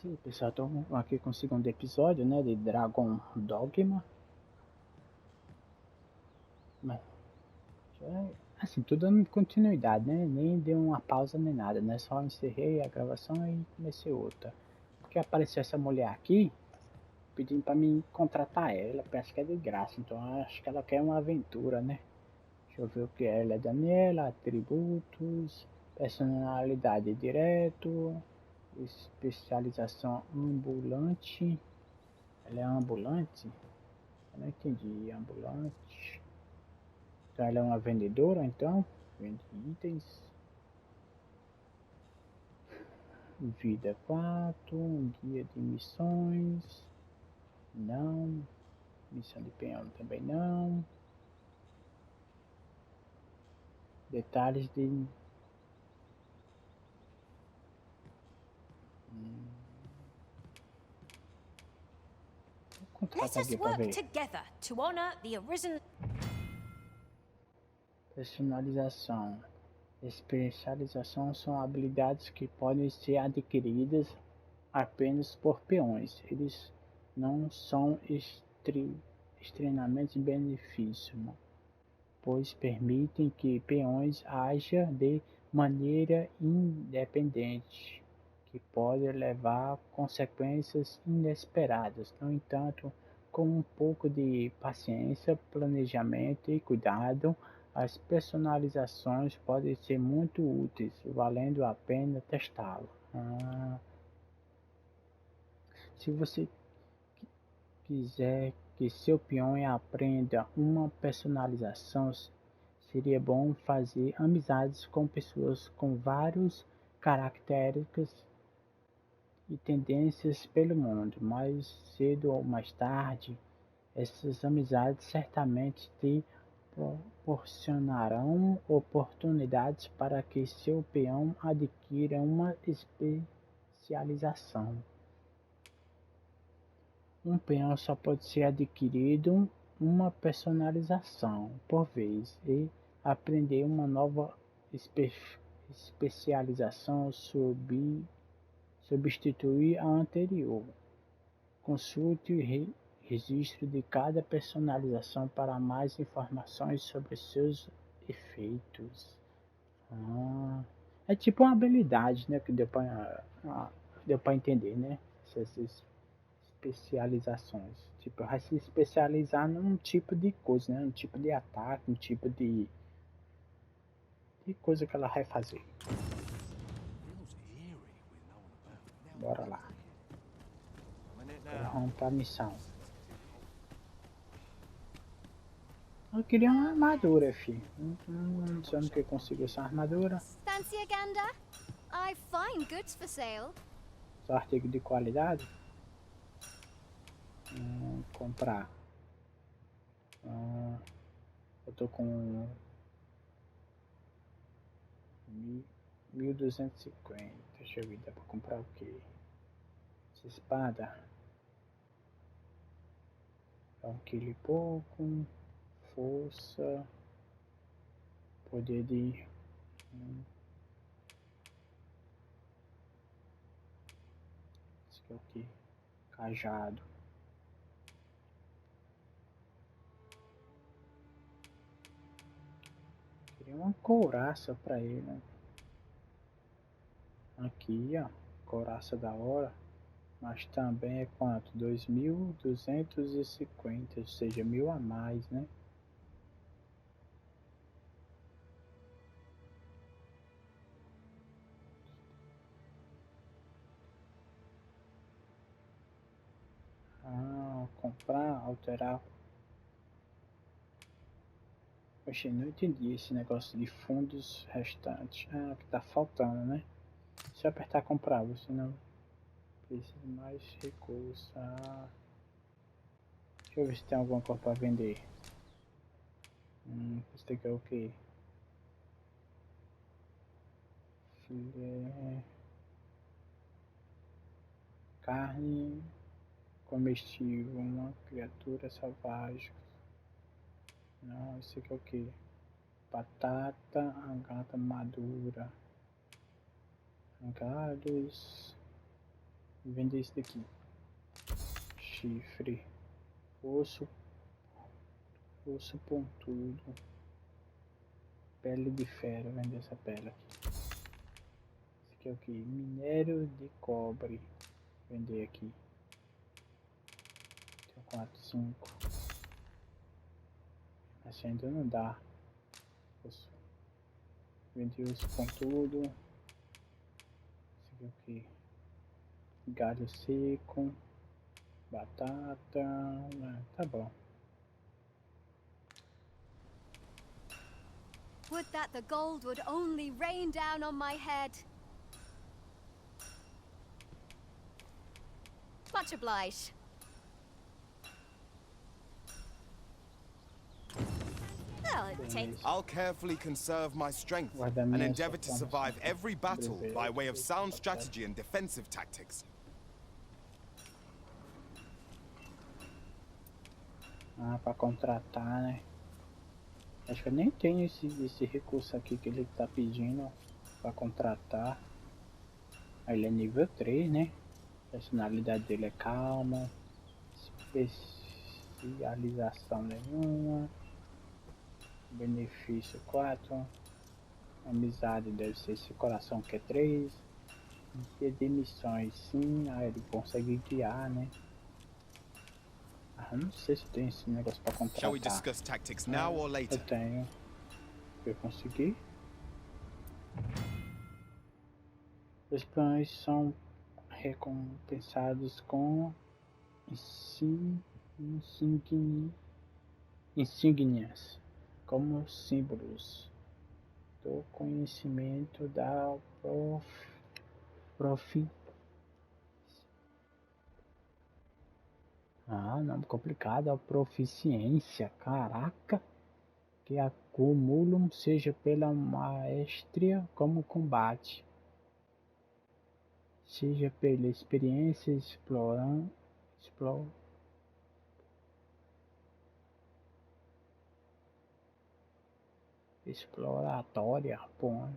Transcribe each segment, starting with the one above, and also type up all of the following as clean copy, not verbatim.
Sim, pessoal, estou aqui com o segundo episódio, né, de Dogma. Mas, assim, tudo dando continuidade, né? Nem deu uma pausa nem nada, né? Só encerrei a gravação e comecei outra. Porque apareceu essa mulher aqui, pedindo para mim contratar ela, parece que é de graça, então acho que ela quer uma aventura, né? Deixa eu ver o que é. Ela é Daniela, atributos, personalidade direto, especialização ambulante. Ela é ambulante? Eu não entendi. Ambulante. Então ela é uma vendedora, então? Vende itens. Vida 4. Um guia de missões. Não. Missão de peão também não. Detalhes de... Let us work together to honor the arisen. Personalização. Especialização são habilidades que podem ser adquiridas apenas por peões. Eles não são extremamente benefícios, pois permitem que peões ajam de maneira independente, que pode levar a consequências inesperadas. No entanto, com um pouco de paciência, planejamento e cuidado, as personalizações podem ser muito úteis, valendo a pena testá-lo. Se você quiser que seu peão aprenda uma personalização, seria bom fazer amizades com pessoas com várias características e tendências pelo mundo. Mais cedo ou mais tarde, essas amizades certamente te proporcionarão oportunidades para que seu peão adquira uma especialização. Um peão só pode ser adquirido uma personalização por vez, e aprender uma nova especialização substituir a anterior. Consulte o registro de cada personalização para mais informações sobre seus efeitos. É tipo uma habilidade, né, que deu para entender, né? Essas especializações. Tipo, vai se especializar num tipo de coisa, né? Um tipo de ataque, um tipo de coisa que ela vai fazer. Bora lá. Agora vamos pra missão. Eu queria uma armadura, filho. Não sei onde que eu consigo essa armadura. Fancy a gander? I've fine goods for sale. Só artigo de qualidade. Comprar. Eu tô com 1250. Deixa eu ver, dá pra comprar o que? Essa espada é 1 quilo e pouco. Força. Poder de... Isso aqui é o que? Cajado. Queria uma couraça pra ele, né? Aqui, ó. Couraça da hora. Mas também é quanto? 2250, ou seja, 1000 a mais, né? Comprar, alterar. Poxa, não entendi esse negócio de fundos restantes. Que tá faltando, né? Se eu apertar comprar, você não precisa de mais recursos. Deixa eu ver se tem alguma coisa para vender. Isso daqui é o que? Filé. Carne comestível, uma criatura selvagem. Não, isso aqui é o que? Batata, agata madura. Gados. Vou vender esse daqui. Chifre. Osso pontudo. Pele de ferro. Vou vender essa pele aqui. Esse aqui é o que? Minério de cobre. Vou vender aqui. Tem 4, 5. Assim ainda não dá. Osso. Vendi osso pontudo. Esse aqui é o que? Galho seco. Batata. Tá bom. Would that the gold would only rain down on my head. Much obliged. Well, it takes. I'll carefully conserve my strength and endeavor to survive every battle by way of sound strategy and defensive tactics. Ah, pra contratar, né? Acho que eu nem tenho esse recurso aqui que ele tá pedindo pra contratar. Aí ele é nível 3, né? A personalidade dele é calma. Especialização nenhuma. Benefício 4. Amizade deve ser esse coração que é 3. Dia de missões sim. Ah, ele consegue guiar, né? Ah, não sei se tem esse negócio pra contratar. Shall we discuss tactics now or later? Eu tenho. Eu consegui. Os espiões são recompensados com insígnias como símbolos do conhecimento da nome complicado, a proficiência, caraca, que acumulam seja pela maestria como combate, seja pela experiência exploratória, pô.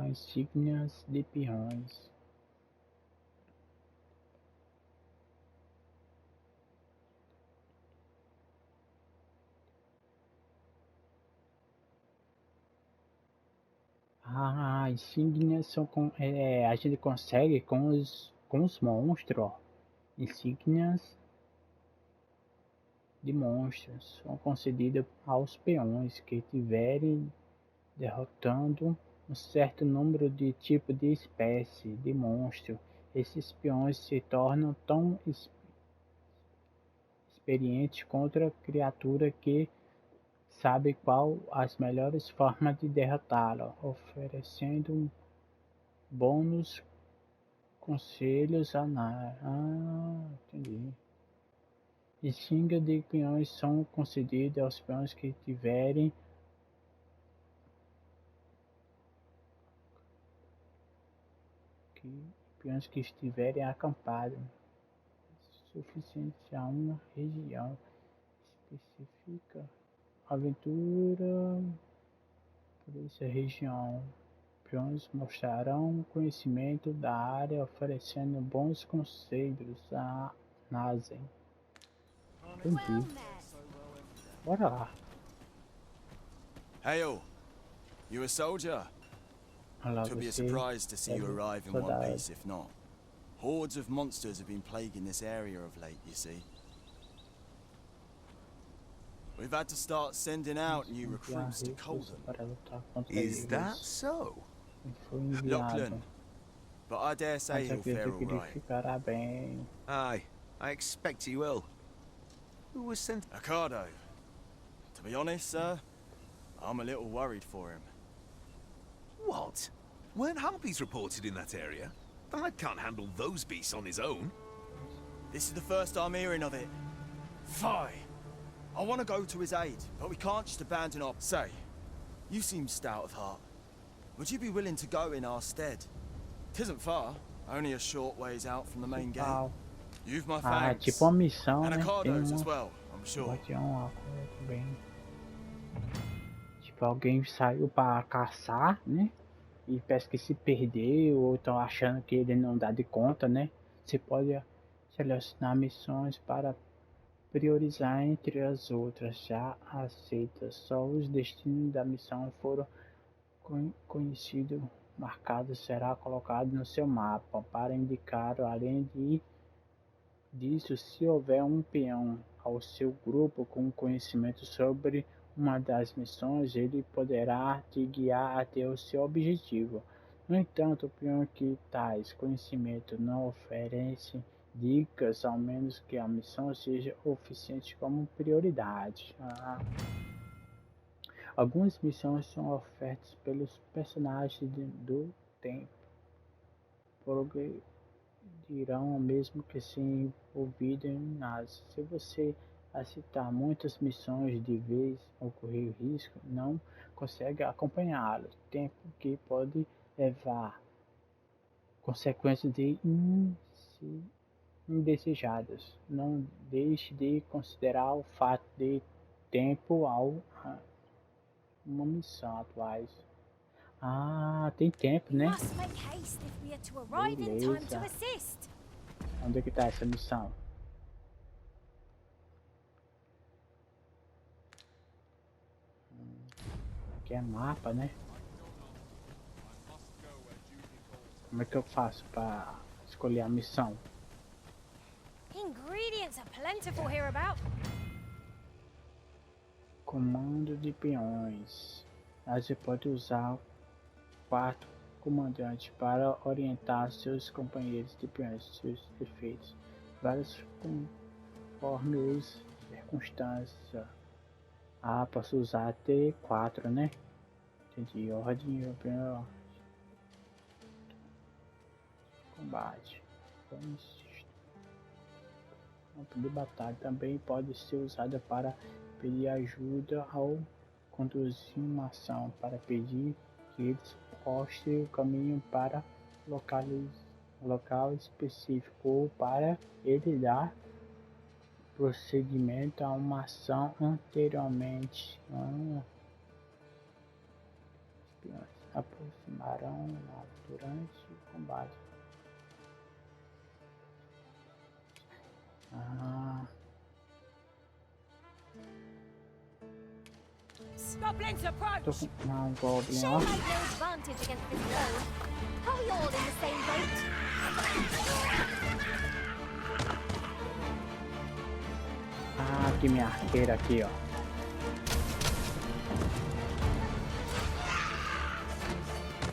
Insígnias de peões. Insígnias são a gente consegue com os monstros, ó. Insígnias de monstros são concedidas aos peões que tiverem derrotando um certo número de tipo de espécie de monstro. Esses peões se tornam tão experientes contra a criatura que sabe qual as melhores formas de derrotá-la, oferecendo bônus conselhos entendi. Insígnias de peões são concedidas aos peões que tiverem peões que estiverem acampados suficiente a uma região específica. Aventura por essa região. Peões mostrarão conhecimento da área, oferecendo bons conselhos a Nazen. Entendi. Bora lá. Hail, you a soldier? It'll be a surprise to see you arrive in one piece, if not. Hordes of monsters have been plaguing this area of late, you see. We've had to start sending out new recruits to Colden. Is that so? Lachlan, but I dare say he'll fare all right. Aye, I expect he will. Who was sent? Ricardo. To be honest, sir, I'm a little worried for him. What? Weren't harpies reported in that area? Thad can't handle those beasts on his own. This is the first I'm hearing of it. Fie! I want to go to his aid, but we can't just abandon our... Say, you seem stout of heart. Would you be willing to go in our stead? 'Tisn't far, only a short ways out from the main gate. You've my thanks. Tipo uma missão, and né? Ricardo's as well, I'm I'm sure. Guardião também. Tipo, alguém saiu para caçar, né? E parece que se perdeu ou estão achando que ele não dá de conta, né? Você pode selecionar missões para priorizar entre as outras já aceitas. Só os destinos da missão foram conhecidos, marcados, será colocado no seu mapa para indicar, além disso, se houver um peão ao seu grupo com conhecimento sobre uma das missões, ele poderá te guiar até o seu objetivo. No entanto, o peão que tais conhecimentos não oferece dicas, ao menos que a missão seja oficiente como prioridade. Algumas missões são ofertas pelos personagens do tempo. Dirão mesmo que se envolvido nas. Se você aceitar muitas missões de vez ou correr risco, não consegue acompanhá-las, tempo que pode levar consequências indesejadas. Não deixe de considerar o fato de tempo ao uma missão atuais. Ah, tem tempo, né? Beleza. Onde é que tá essa missão? Aqui é mapa, né? Como é que eu faço para escolher a missão? Ingredients are plentiful hereabout. Comando de peões. Aí você pode usar o quarto comandante para orientar seus companheiros de peões, seus efeitos, vários conforme as circunstâncias. Ah, posso usar até 4, né? Entendi. Ordem, combate. Campo de batalha também pode ser usada para pedir ajuda ao conduzir uma ação, para pedir que eles mostrem o caminho para local específico ou para ele dar prosseguimento a uma ação anteriormente. Espiões aproximarão durante o combate. Goblins approach! Tô com um goblin, She ó. made no advantage against this foe. Are we all in the same boat? Ah, aqui minha arqueira aqui, ó.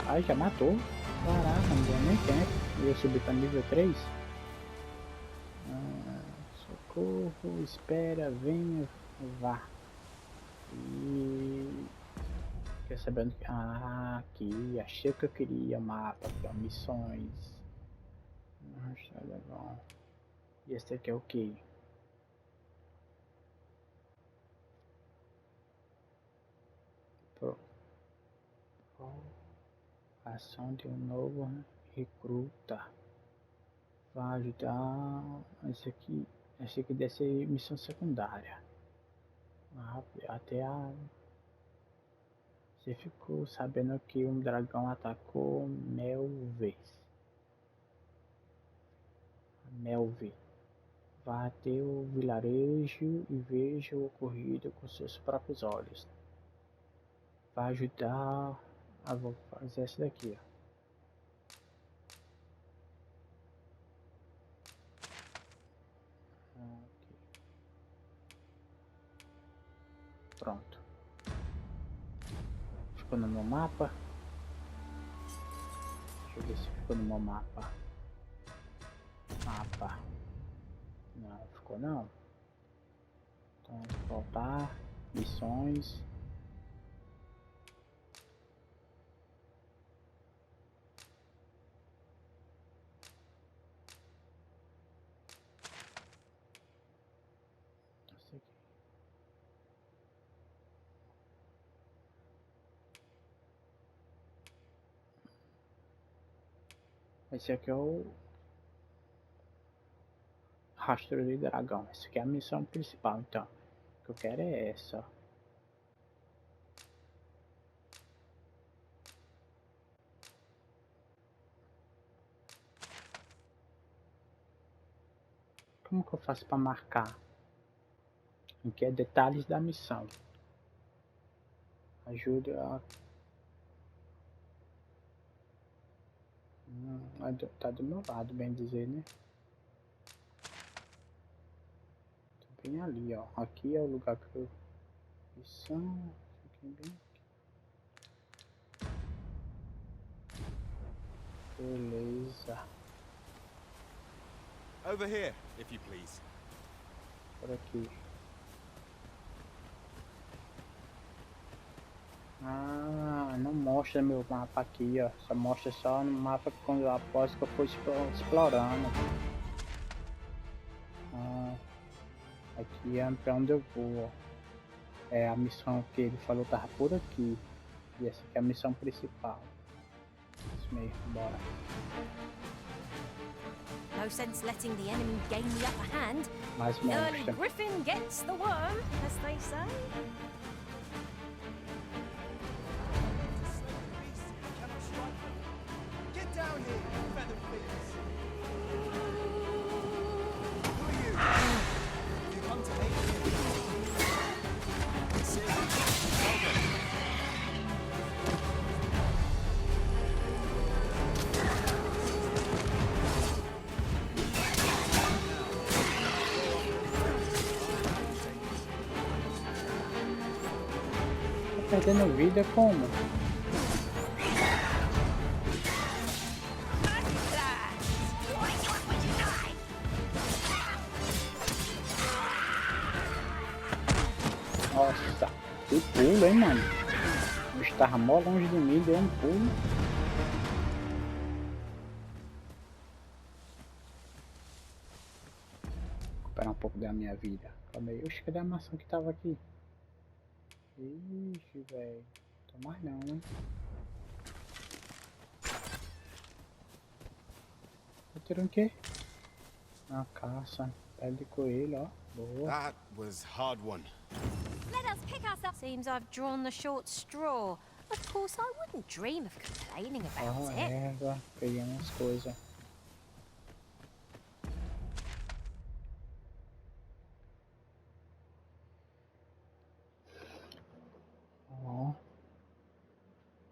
Ai, já matou. Caraca, não deu nem tempo. Eu subi para nível 3. Socorro, espera, venha, vá. E quer saber onde... Ah, aqui, achei que eu queria mapa para missões. Tá legal. E esse aqui é o que? Ação de um novo recruta. Vai ajudar. Esse aqui deve ser missão secundária. Até a. Você ficou sabendo que um dragão atacou Melve. Vá até o vilarejo e veja o ocorrido com seus próprios olhos. Vai ajudar. Vou fazer essa daqui, ó. Pronto. Ficou no meu mapa. Deixa eu ver se ficou no meu mapa. Não, ficou não. Então, voltar. Missões. Esse aqui é o rastro de dragão. Essa aqui é a missão principal, então. que eu quero é essa. Como que eu faço para marcar? Aqui é detalhes da missão. Ajuda a... tá do meu lado, bem dizer, né? Tô bem ali, ó. Aqui é o lugar que eu... Missão... Aqui bem... Beleza. Over here, if you please. Por aqui. Ah, não mostra meu mapa aqui, ó. Só mostra só no mapa quando após que eu for explorando. Ah, aqui é pra onde eu vou, ó. É a missão que ele falou tava por aqui. E essa aqui é a missão principal. Isso mesmo, bora. No sense letting the enemy gain the upper hand. Mais Early monstro. Griffin gets the worm, as they say. Get down here, feather thieves! Who are you? You come to aid me? Tá perdendo vida como? Nossa, que pulo, hein, mano? Eu estava mó longe de mim, deu um pulo. Recuperar um pouco da minha vida. Calma aí. Oxe, cadê a maçã que tava aqui? Ixi, velho. Tô mais não, hein? Tô tirando o quê? Uma caça. Pele de coelho, ó. Boa. That was hard one. Let us pick ourselves. Seems I've drawn the short straw. Of course, I wouldn't dream of complaining about Ó, it. erva. Peguei umas coisas. Ó.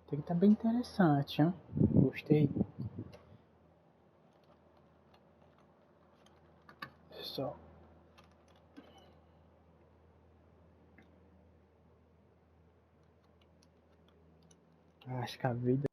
Tem que tá bem interessante, hein? Gostei. Só. Acho que a vida.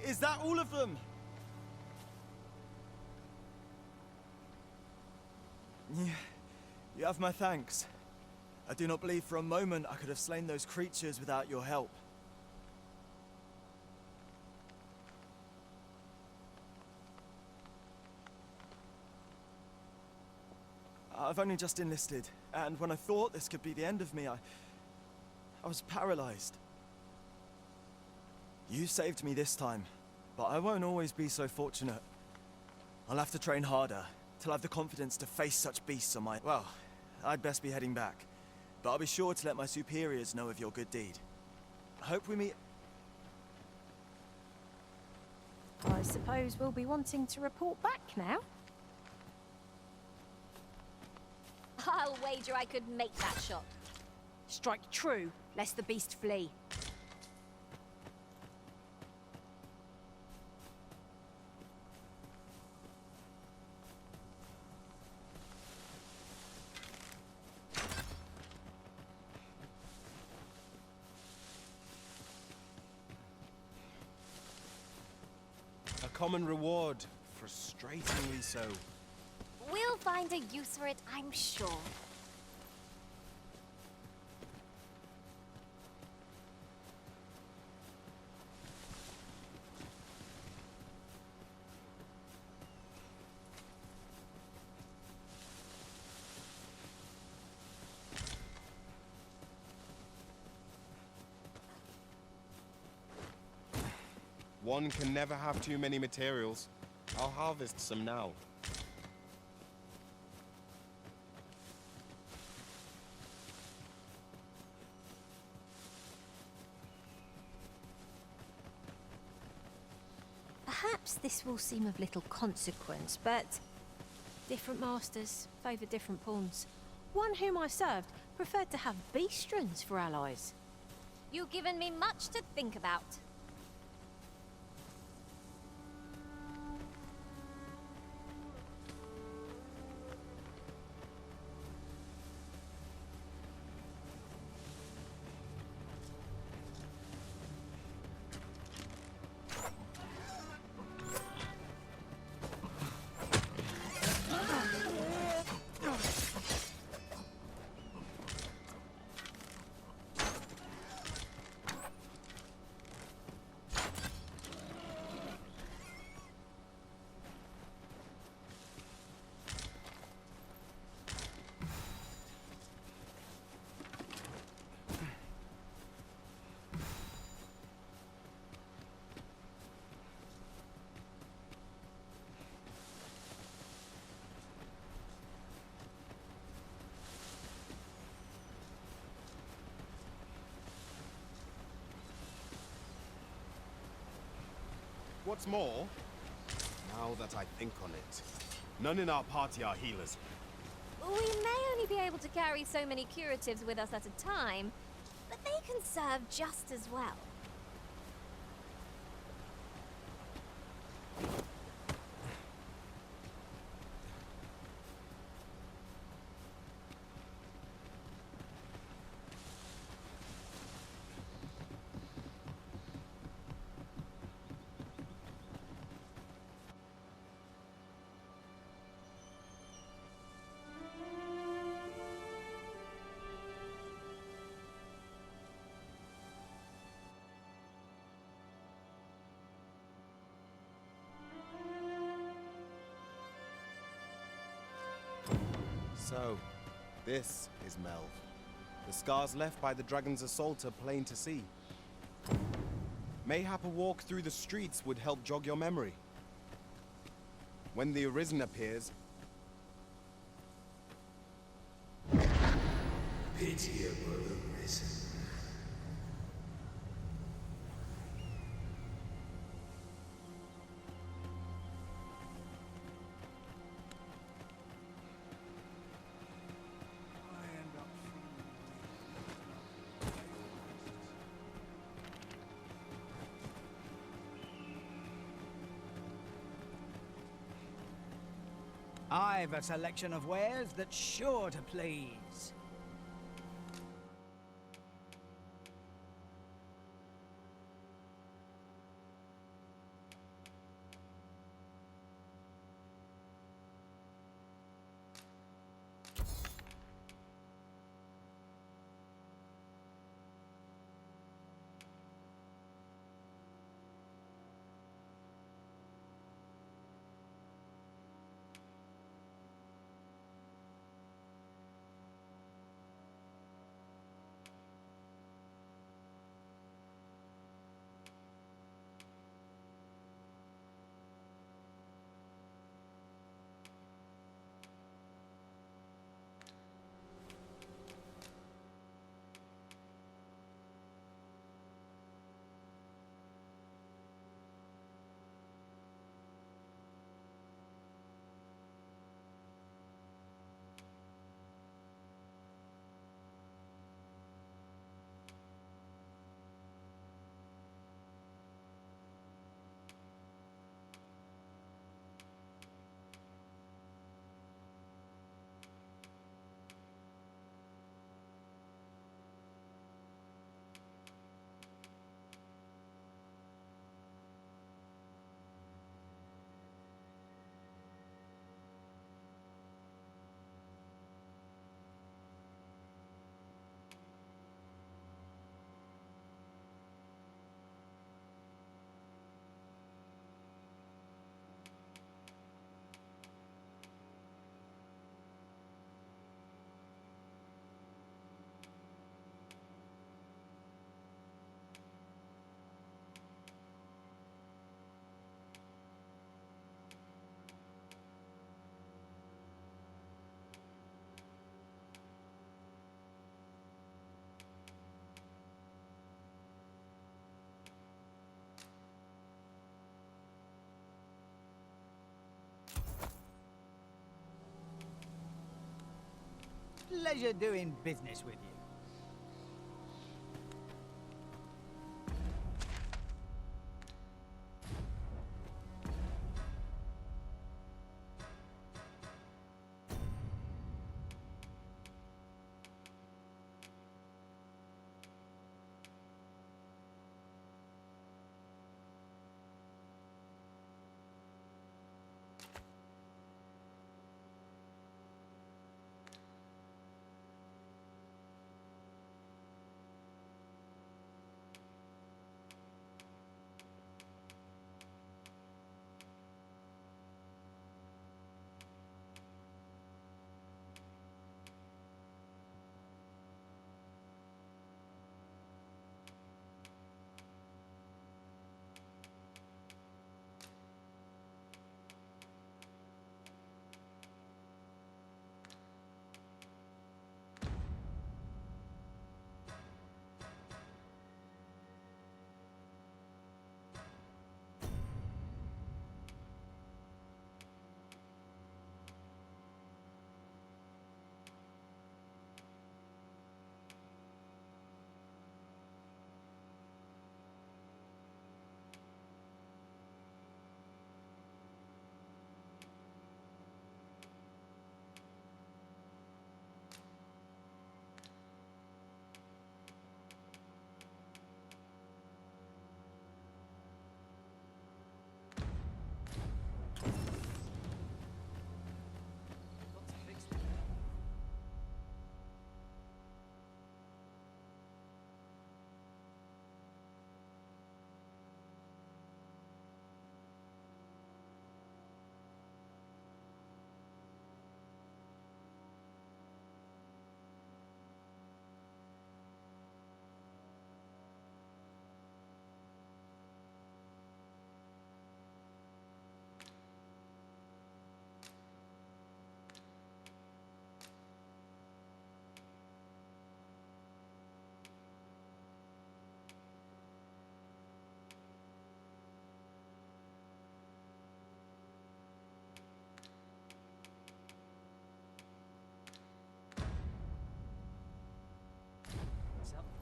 Is that all of them? Yeah, you have my thanks. I do not believe for a moment I could have slain those creatures without your help. I've only just enlisted, and when I thought this could be the end of me, I was paralyzed. You saved me this time, but I won't always be so fortunate. I'll have to train harder, till I have the confidence to face such beasts on my... Well, I'd best be heading back, but I'll be sure to let my superiors know of your good deed. I hope we meet... I suppose we'll be wanting to report back now. I'll wager I could make that shot. Strike true, lest the beast flee. A common reward, frustratingly so. We'll find a use for it, I'm sure. One can never have too many materials. I'll harvest some now. Perhaps this will seem of little consequence, but different masters favour different pawns. One whom I served preferred to have beastrons for allies. You've given me much to think about. What's more, now that I think on it, none in our party are healers. We may only be able to carry so many curatives with us at a time, but they can serve just as well. So, this is Melv. The scars left by the dragon's assault are plain to see. Mayhap a walk through the streets would help jog your memory. When the Arisen appears... Pity upon the Arisen. I've a selection of wares that's sure to please. pleasure doing business with you.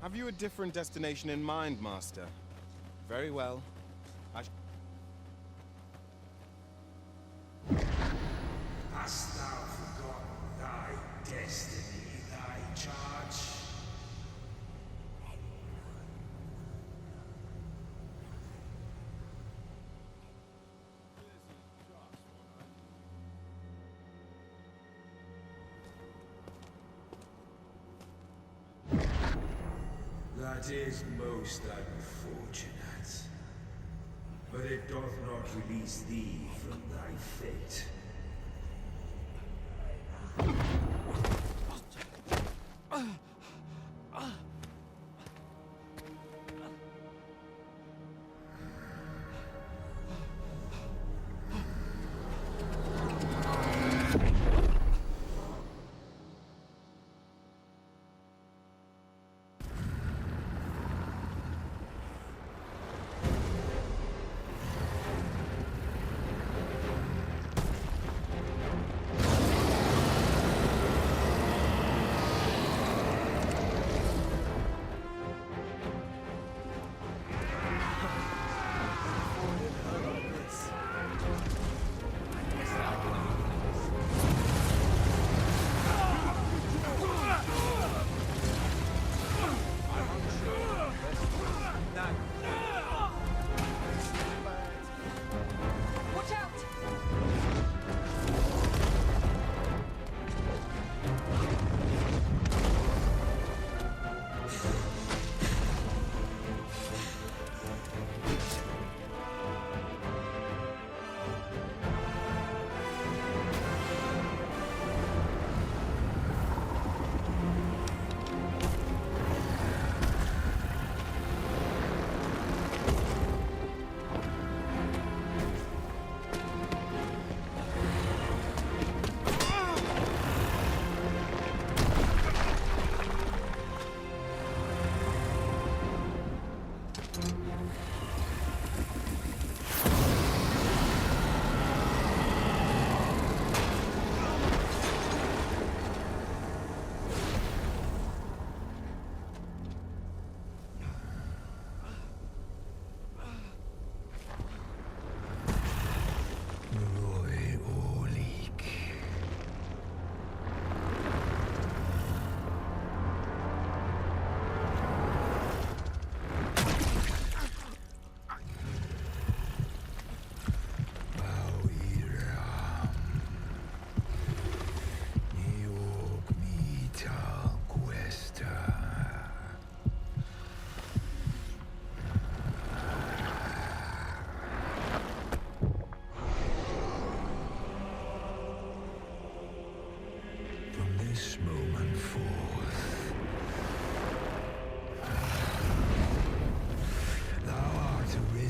Have you a different destination in mind, Master? Very well. Hast thou forgotten thy destiny, thy charge? That is most unfortunate. But it doth not release thee from thy fate.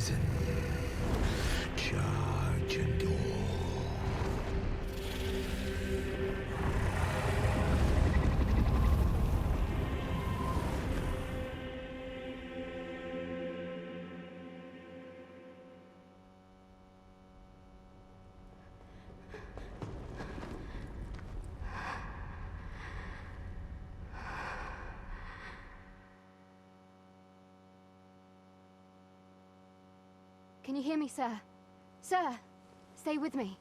arisen. Charge and all. Can you hear me, sir? Sir, stay with me.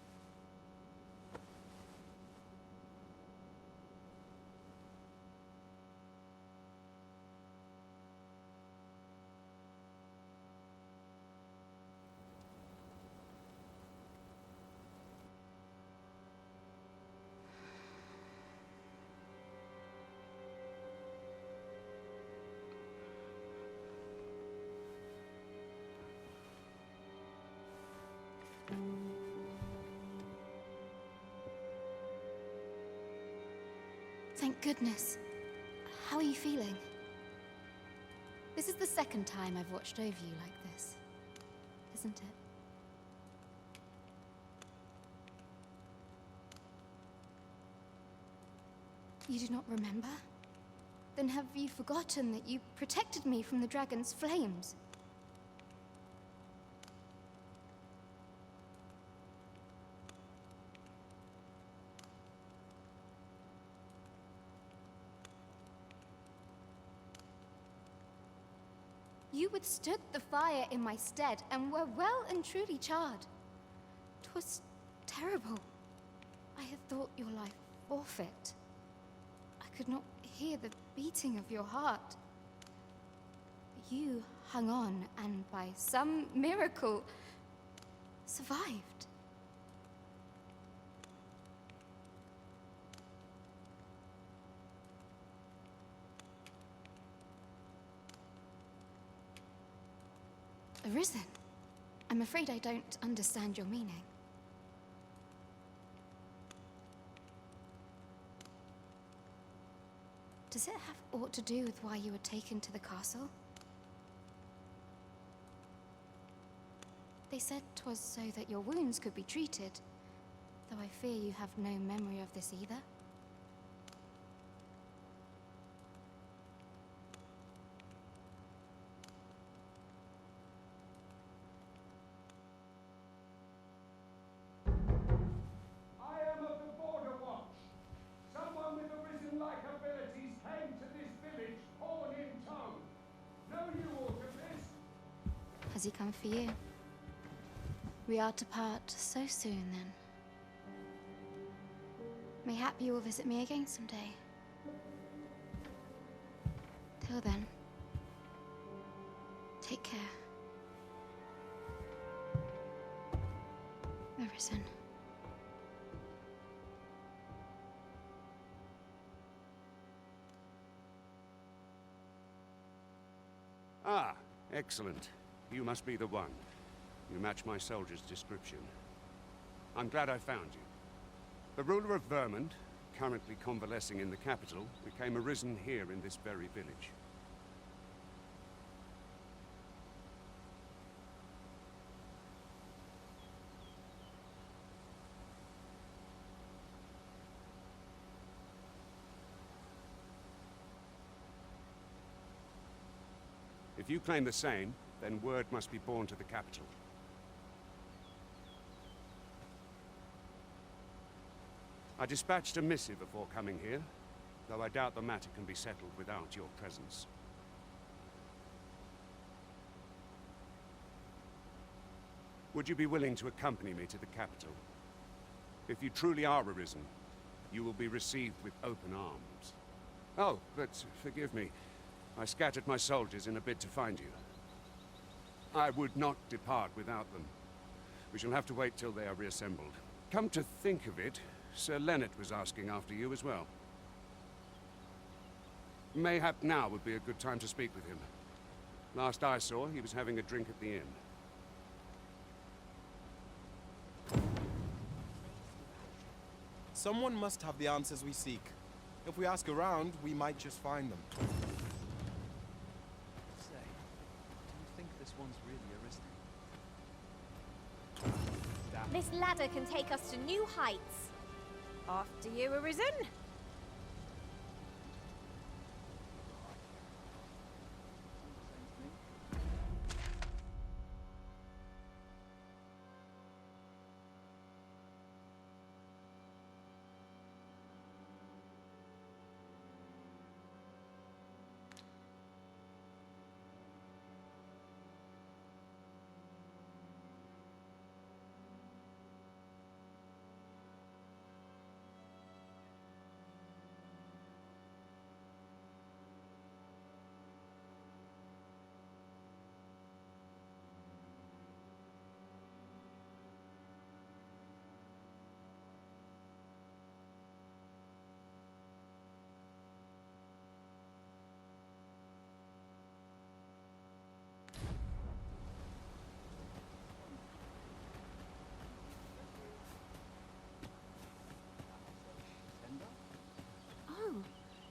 Thank goodness. How are you feeling? This is the second time I've watched over you like this, isn't it? You do not remember? Then have you forgotten that you protected me from the dragon's flames? You withstood the fire in my stead and were well and truly charred. 'Twas terrible. I had thought your life forfeit. I could not hear the beating of your heart. You hung on and by some miracle survived. Arisen? I'm afraid I don't understand your meaning. Does it have aught to do with why you were taken to the castle? They said 'twas so that your wounds could be treated, though I fear you have no memory of this either. Has he come for you? We are to part so soon, then. Mayhap you will visit me again someday. Till then, take care. Arisen. Ah, excellent. You must be the one. You match my soldier's description. I'm glad I found you. The ruler of Vermont, currently convalescing in the capital, became arisen here in this very village. If you claim the same, then word must be borne to the capital. I dispatched a missive before coming here, though I doubt the matter can be settled without your presence. Would you be willing to accompany me to the capital? If you truly are arisen, you will be received with open arms. Oh, but forgive me. I scattered my soldiers in a bid to find you. I would not depart without them. We shall have to wait till they are reassembled. Come to think of it, Sir Leonard was asking after you as well. Mayhap now would be a good time to speak with him. Last I saw, he was having a drink at the inn. Someone must have the answers we seek. If we ask around, we might just find them. Say, do you think this one's really arisen? This ladder can take us to new heights. After you, Arisen.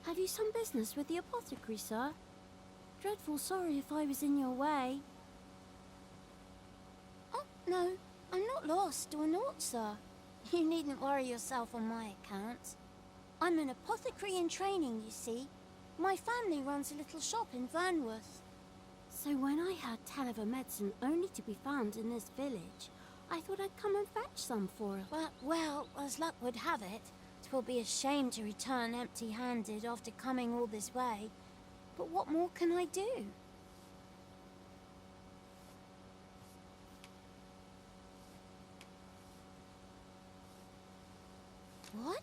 Have you some business with the apothecary, sir? Dreadful sorry if I was in your way. Oh, no, I'm not lost or naught, sir. You needn't worry yourself on my account. I'm an apothecary in training, you see. My family runs a little shop in Vernworth. So when I heard tell of a medicine only to be found in this village, I thought I'd come and fetch some for her. Well, as luck would have it, 'twill be a shame to return empty-handed after coming all this way. But what more can I do? What?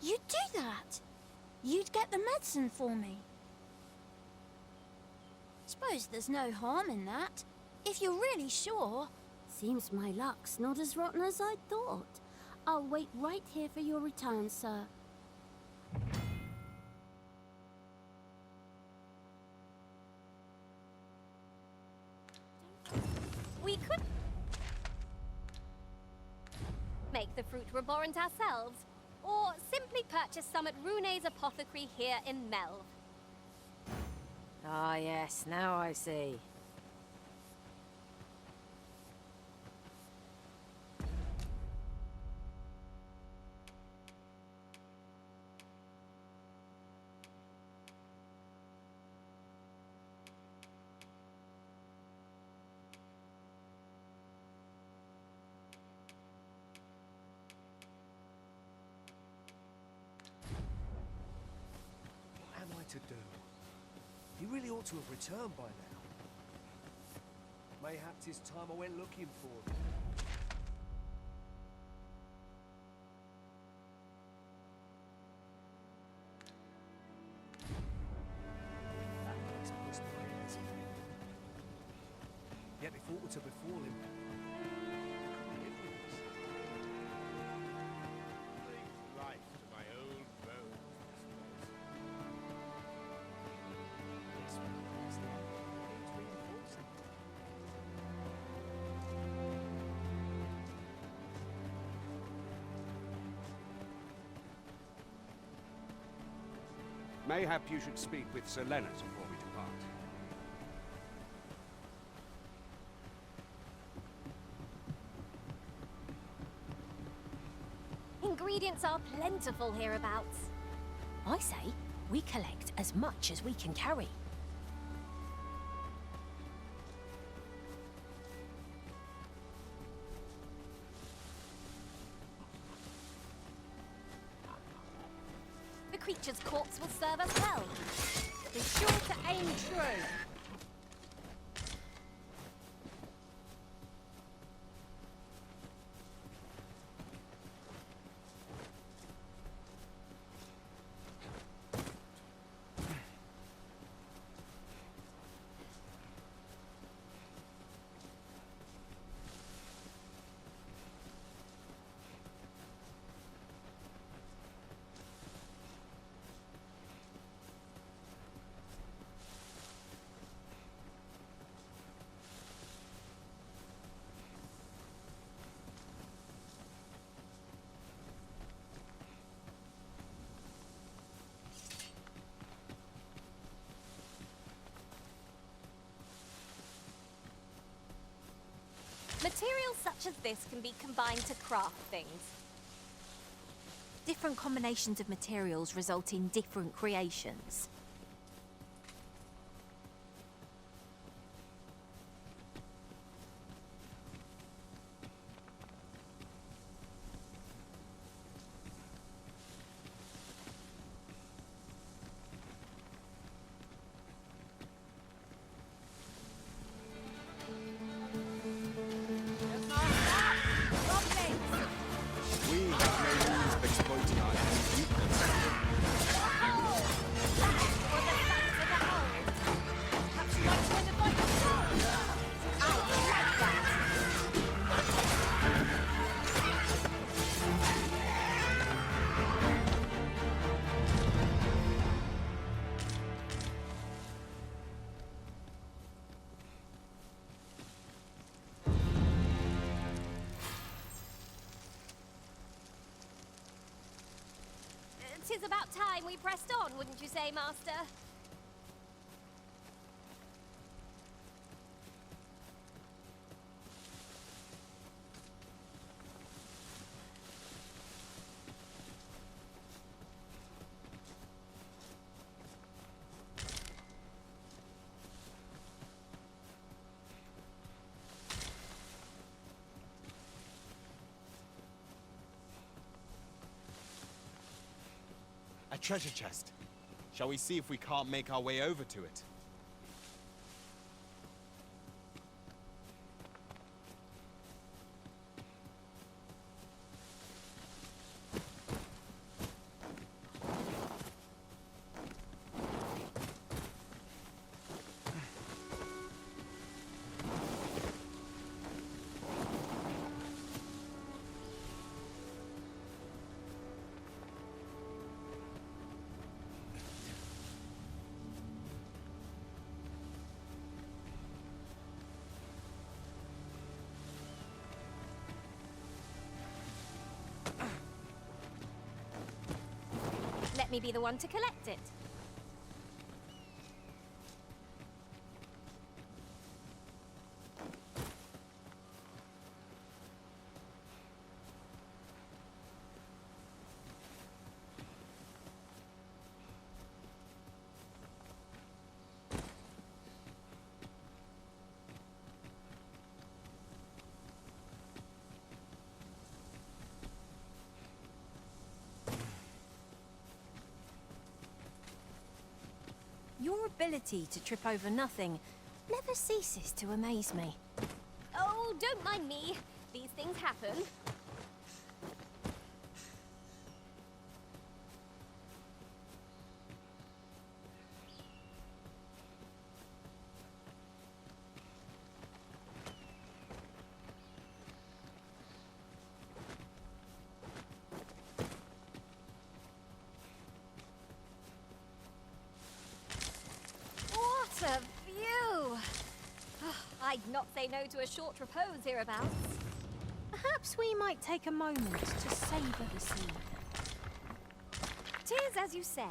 You'd do that? You'd get the medicine for me? Suppose there's no harm in that, if you're really sure. Seems my luck's not as rotten as I thought. I'll wait right here for your return, sir. We could make the fruit reborant ourselves, or simply purchase some at Rune's apothecary here in Melve. Ah yes, now I see. To do. He really ought to have returned by now. Mayhap 'tis time I went looking for him. Yet if aught were to befall him, mayhap you should speak with Sir Leonard before we depart. Ingredients are plentiful hereabouts. I say we collect as much as we can carry. The creature's corpse will serve us well. Be sure to aim true. Materials such as this can be combined to craft things. Different combinations of materials result in different creations. Tis about time we pressed on, wouldn't you say, Master? A treasure chest. Shall we see if we can't make our way over to it? Let me be the one to collect it. Your ability to trip over nothing never ceases to amaze me. Oh, don't mind me. These things happen. What a view! I'd not say no to a short repose hereabouts. Perhaps we might take a moment to savour the scene. 'Tis as you say.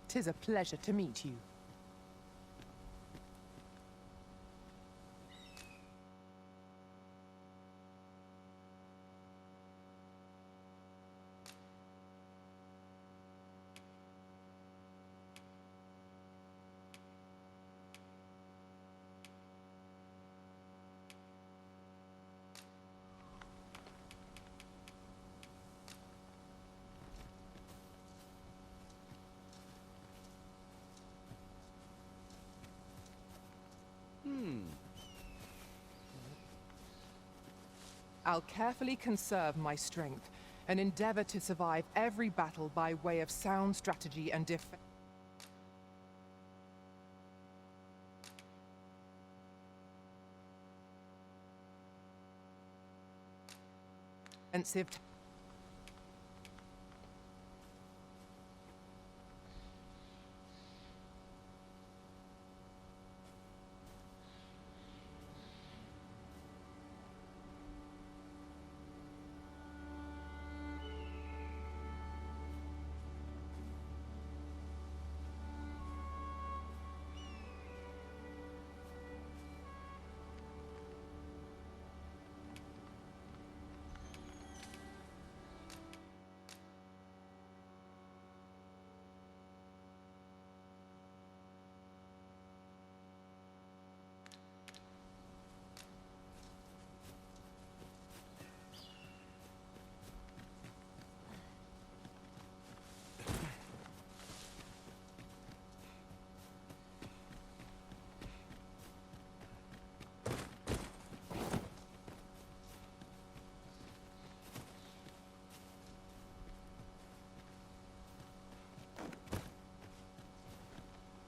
"'Tis a pleasure to meet you." I'll carefully conserve my strength and endeavor to survive every battle by way of sound strategy and defensive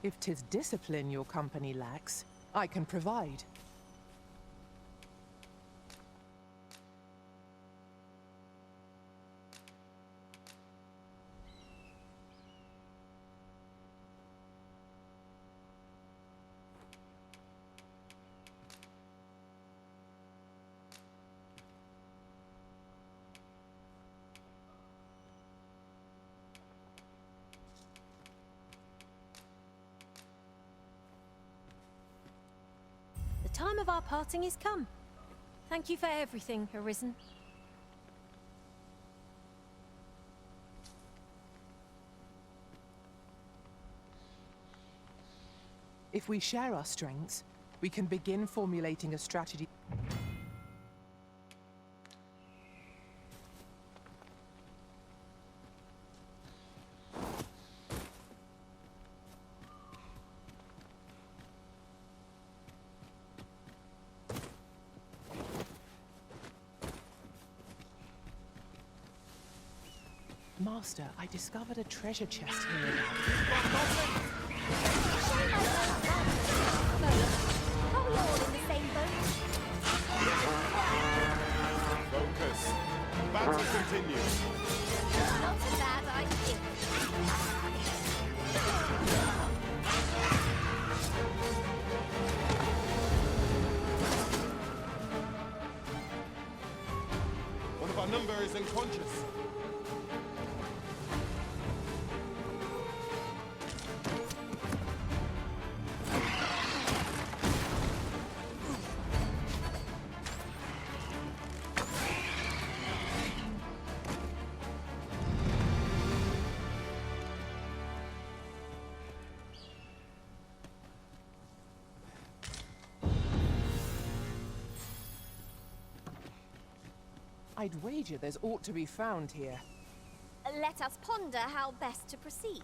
If 'tis discipline your company lacks, I can provide. The time of our parting is come. Thank you for everything, Arisen. If we share our strengths, we can begin formulating a strategy. Master, I discovered a treasure chest here. Are we all in the same boat? Focus. Battle continues. Not a bad idea. One of our number is unconscious. I'd wager there's aught to be found here. Let us ponder how best to proceed.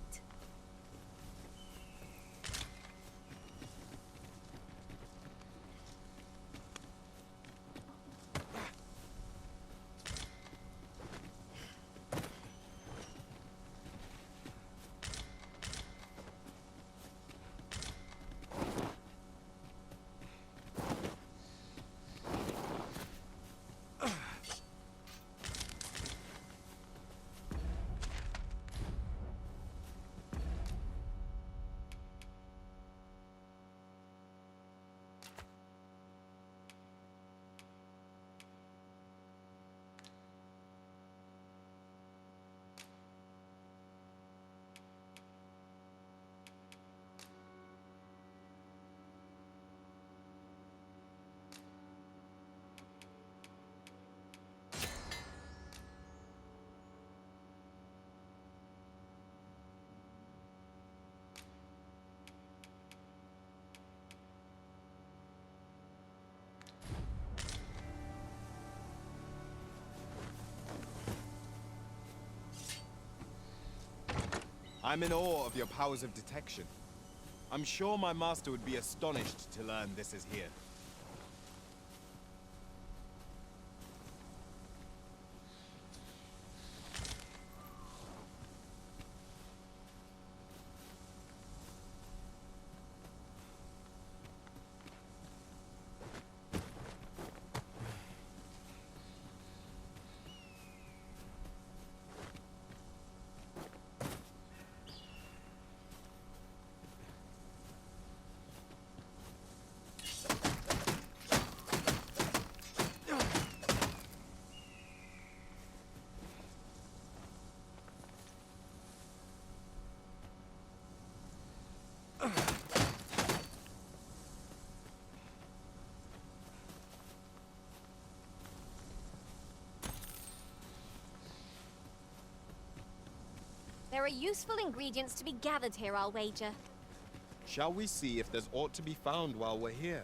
I'm in awe of your powers of detection. I'm sure my master would be astonished to learn this is here. There are useful ingredients to be gathered here, I'll wager. Shall we see if there's aught to be found while we're here?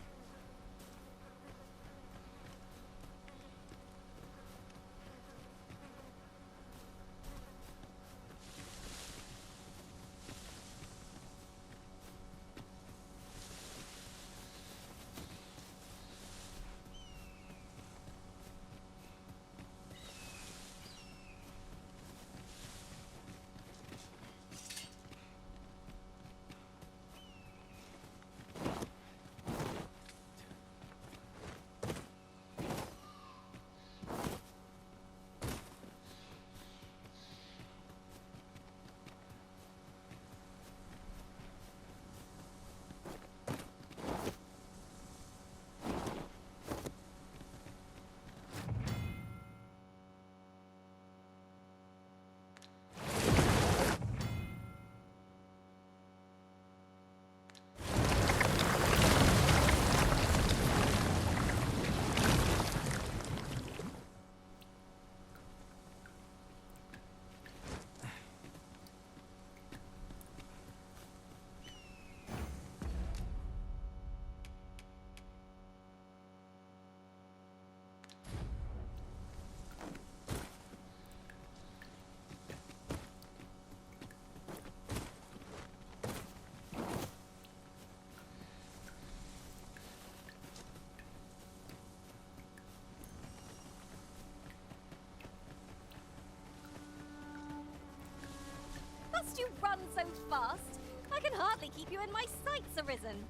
Must you run so fast? I can hardly keep you in my sights, Arisen.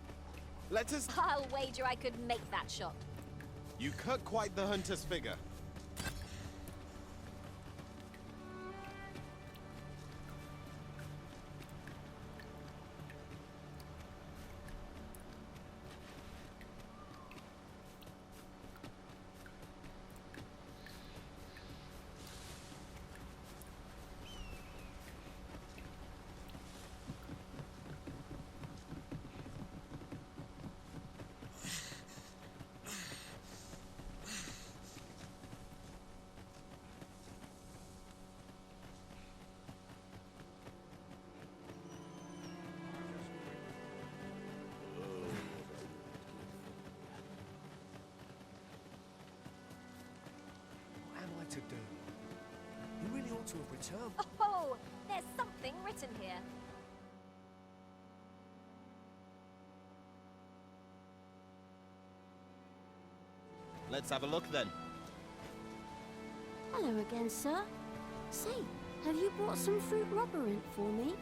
Let us... I'll wager I could make that shot. You cut quite the hunter's figure. To do. You really ought to have returned. Oh, there's something written here. Let's have a look then. Hello again, sir. Say, have you brought some fruit labyrinth for me?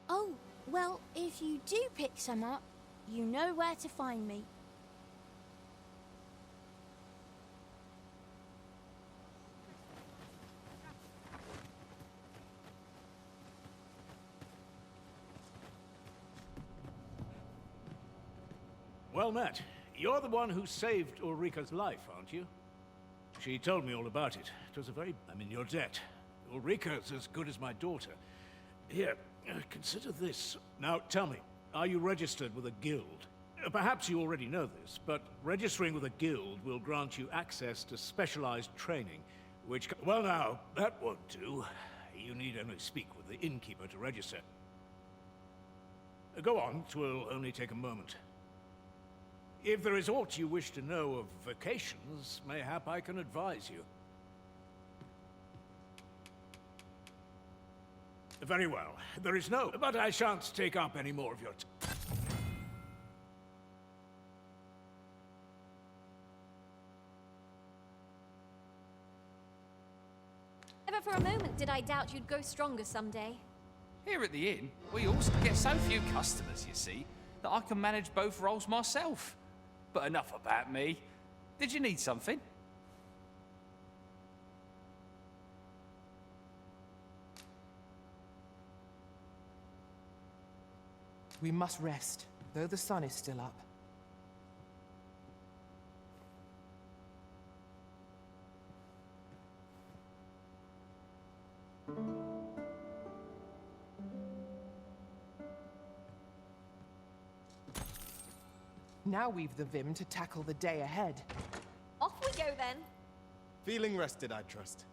Oh, well, if you do pick some up, you know where to find me. Well met. You're the one who saved Ulrika's life, aren't you? She told me all about it. It was I'm in your debt. Ulrika's as good as my daughter. Here, consider this. Now, tell me, are you registered with a guild? Perhaps you already know this, but registering with a guild will grant you access to specialized training, which... Well now, that won't do. You need only speak with the innkeeper to register. Go on, 'twill only take a moment. If there is aught you wish to know of vacations, mayhap I can advise you. Very well. There is no... But I shan't take up any more of your time. Never for a moment did I doubt you'd go stronger someday. Here at the inn, we also get so few customers, you see, that I can manage both roles myself. But enough about me. Did you need something? We must rest, though the sun is still up. Now we've the vim to tackle the day ahead. Off we go then. Feeling rested, I trust.